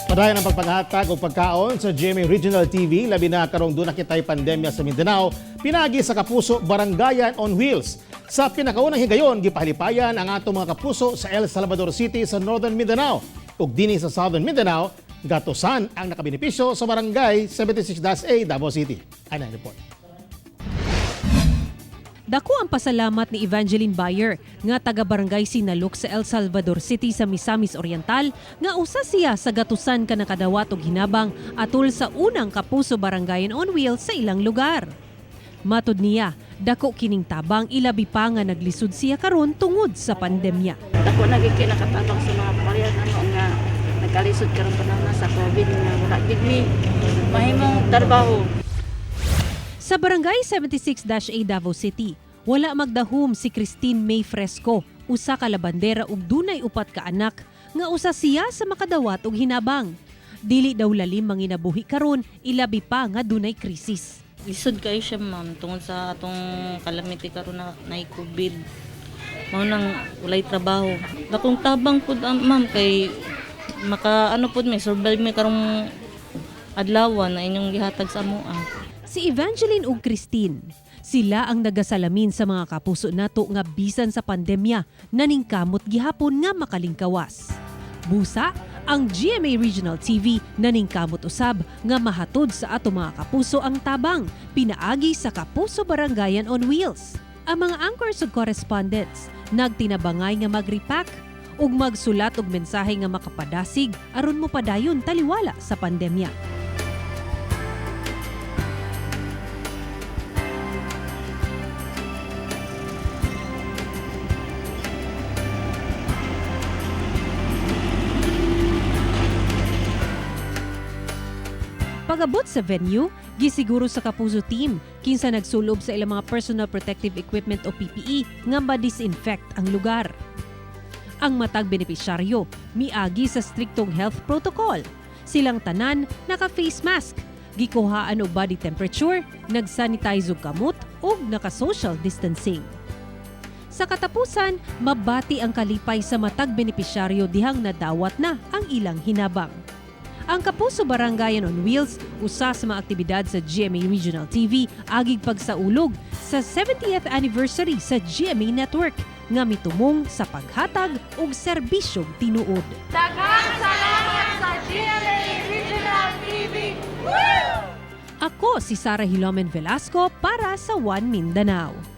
Padayon ang pagpanghatag o pagkaon sa GMA Regional TV, labi na karong doon nakitay pandemya sa Mindanao, pinagi sa Kapuso Barangayan on Wheels. Sa pinakaunang higayon, gipahalipayan ang atong mga kapuso sa El Salvador City sa Northern Mindanao. Ug dinhi sa Southern Mindanao, gatusan ang nakabenepisyo sa Barangay 76-A Davao City. Ano ang report? Dako ang pasalamat ni Evangeline Bayer nga taga-barangay Sinaluk sa El Salvador City sa Misamis Oriental nga usa siya sa gatusan ka nakadawat og hinabang atol sa unang Kapuso Barangayan on Wheels sa ilang lugar. Matud niya, dako kining tabang ilabi pa nga naglisod siya karon tungod sa pandemya. Dako nagiki nakatabang sa mga pamilya nga nagkalisod karon panahon sa COVID nga wala gid mi mahimong trabaho. Sa Barangay 76-A Davao City, wala magdahom si Christine May Fresco, usa ka labandera ug dunay upat ka anak, nga usa siya sa makadawat og hinabang. Dili daw lalim manginabuhi karon, ilabi pa nga dunay krisis. Lisod kayo siya ma'am, tungod sa atong calamity karon na COVID. Mao nang walay trabaho. Dakong tabang pud ma'am kay may survive may karong adlaw na inyong gihatag sa amoa. Si Evangeline ug Christine, sila ang nagasalamin sa mga kapuso nato nga bisan sa pandemya naningkamot gihapon nga makalingkawas. Busa, ang GMA Regional TV naningkamot usab nga mahatod sa ato mga kapuso ang tabang pinaagi sa Kapuso Barangayan on Wheels. Ang mga anchors ug correspondents nagtinabangay nga mag-repack ug magsulat og mensahe nga makapadasig aron mo padayon taliwala sa pandemya. Pag-abot sa venue, gisiguro sa Kapuso team kinsa nagsulob sa ilang mga personal protective equipment o PPE nga ma-disinfect ang lugar. Ang matag benepisyaryo miagi sa striktong health protocol. Silang tanan naka-face mask, gikuhaan og body temperature, nag-sanitize og kamot ug naka-social distancing. Sa katapusan, mabati ang kalipay sa matag benepisyaryo dihang nadawat na ang ilang hinabang. Ang Kapuso Barangayan on Wheels, usa sa mga aktibidad sa GMA Regional TV, agig pagsaulog sa 70th anniversary sa GMA Network nga mitumong sa paghatag og serbisyong tinuod. Daghang salamat sa GMA Regional TV! Woo! Ako si Sarah Hilomen Velasco para sa One Mindanao.